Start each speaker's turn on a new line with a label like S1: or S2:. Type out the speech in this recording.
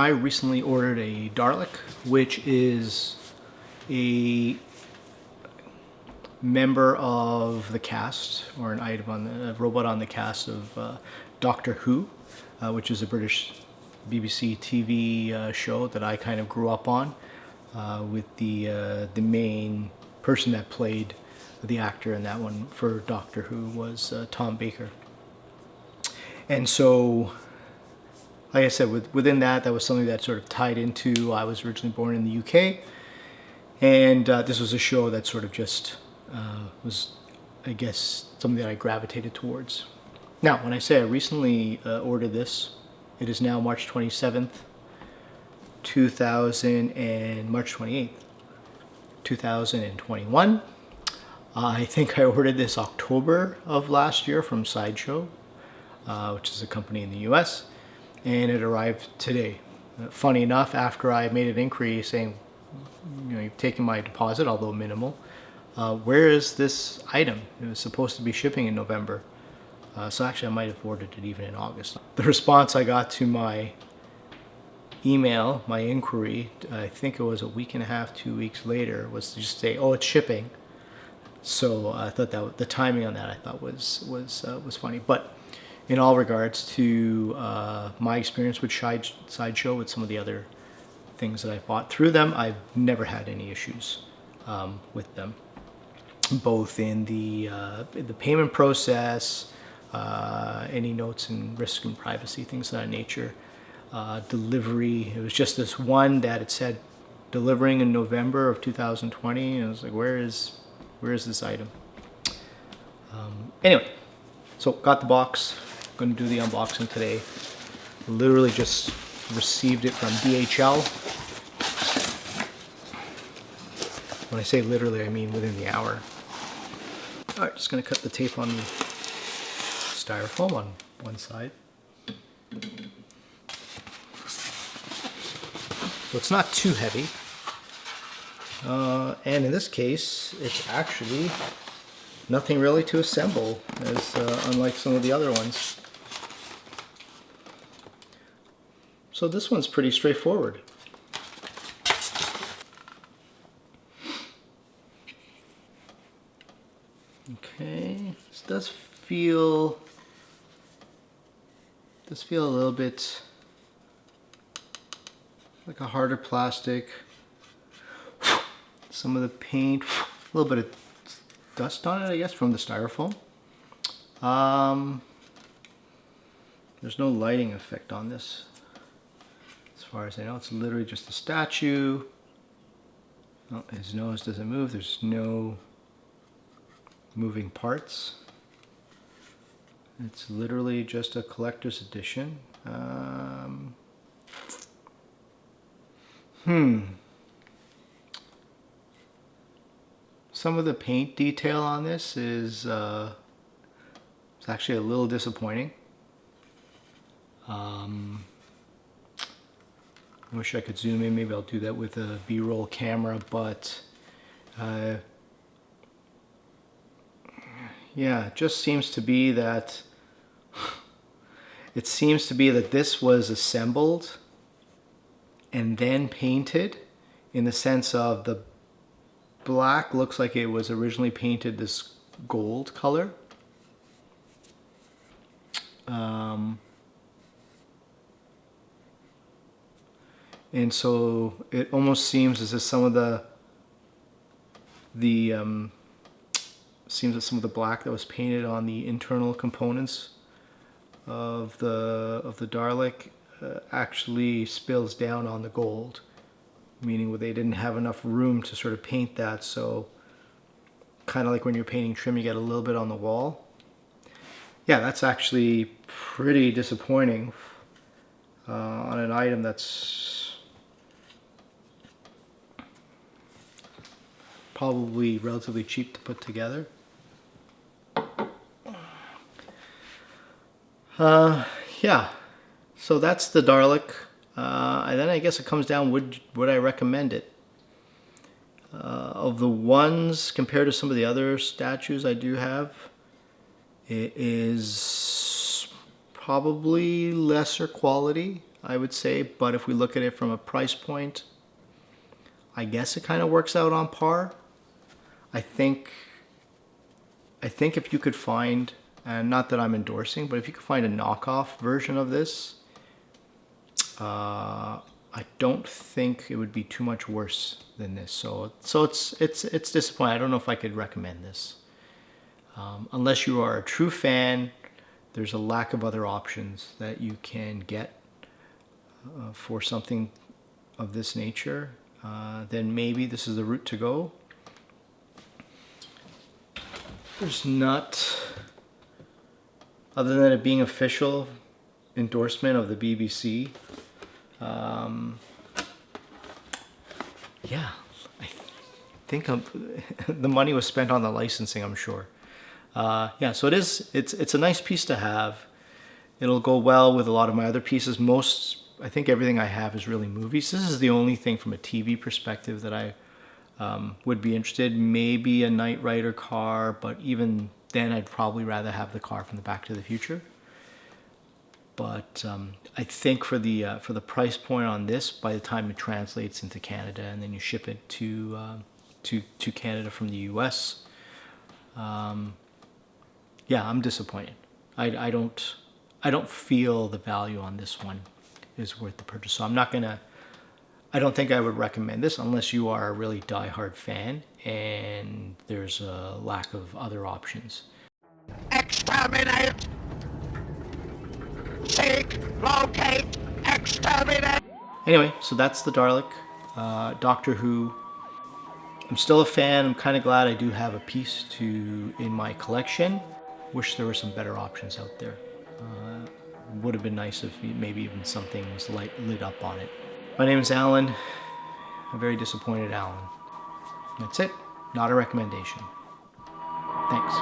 S1: I recently ordered a Dalek, which is a member of the cast, or an item on the robot on the cast of Doctor Who, which is a British BBC TV show that I kind of grew up on, with the main person that played the actor in that one for Doctor Who was Tom Baker. And so, like I said, within that was something that sort of tied into, I was originally born in the UK, and this was a show that sort of just was, I guess, something that I gravitated towards. Now, when I say I recently ordered this, it is now March 27th, 2000 and March 28th, 2021. I think I ordered this October of last year from Sideshow, which is a company in the US, and it arrived today. Funny enough, after I made an inquiry saying, you know, you've taken my deposit, although minimal, where is this item? It was supposed to be shipping in November. So actually I might have ordered it even in August. The response I got to my email, my inquiry, I think it was a week and a half, 2 weeks later, was to just say, oh, it's shipping. So I thought that the timing on that I thought was funny. But in all regards to my experience with Sideshow, with some of the other things that I bought through them, I've never had any issues with them, both in the payment process, any notes and risk and privacy, things of that nature. Delivery, it was just this one that it said delivering in November of 2020, and I was like, where is this item? Anyway, so got the box, going to do the unboxing today. Literally just received it from DHL. When I say literally, I mean within the hour. All right, just going to cut the tape on the styrofoam on one side. So it's not too heavy. And in this case, it's actually nothing really to assemble, as unlike some of the other ones. So this one's pretty straightforward. Okay, this does feel a little bit like a harder plastic. Some of the paint, a little bit of dust on it, I guess, from the styrofoam. There's no lighting effect on this, as far as I know. It's literally just a statue. Oh, his nose doesn't move. There's no moving parts. It's literally just a collector's edition. Some of the paint detail on this is it's actually a little disappointing. I wish I could zoom in. Maybe I'll do that with a B-roll camera, but yeah, it just seems to be that this was assembled and then painted, in the sense of the black looks like it was originally painted this gold color. And so it almost seems as if some of the black that was painted on the internal components of the Dalek actually spills down on the gold, meaning where they didn't have enough room to sort of paint that. So kind of like when you're painting trim, you get a little bit on the wall. Yeah, that's actually pretty disappointing on an item that's probably relatively cheap to put together. Yeah, so that's the Dalek. And then I guess it comes down, would I recommend it? Of the ones, compared to some of the other statues I do have, it is probably lesser quality. I would say. But if we look at it from a price point, I guess it kind of works out on par. I think if you could find, and not that I'm endorsing, but if you could find a knockoff version of this, I don't think it would be too much worse than this. So it's disappointing. I don't know if I could recommend this. Unless you are a true fan, there's a lack of other options that you can get for something of this nature. Then maybe this is the route to go. There's not, other than it being official endorsement of the BBC. Yeah, I think the money was spent on the licensing, I'm sure. Yeah, so it's a nice piece to have. It'll go well with a lot of my other pieces. I think everything I have is really movies. This is the only thing from a TV perspective that I would be interested. Maybe a Knight Rider car, but even then I'd probably rather have the car from the Back to the Future. But I think for the price point on this, by the time it translates into Canada and then you ship it to Canada from the US, yeah, I'm disappointed. I don't feel the value on this one is worth the purchase. So I don't think I would recommend this unless you are a really diehard fan and there's a lack of other options.
S2: Exterminate! Seek, locate, exterminate!
S1: Anyway, so that's the Dalek. Doctor Who. I'm still a fan. I'm kind of glad I do have a piece in my collection. Wish there were some better options out there. Would have been nice if maybe even something was lit up on it. My name is Alan. A very disappointed Alan. That's it. Not a recommendation. Thanks.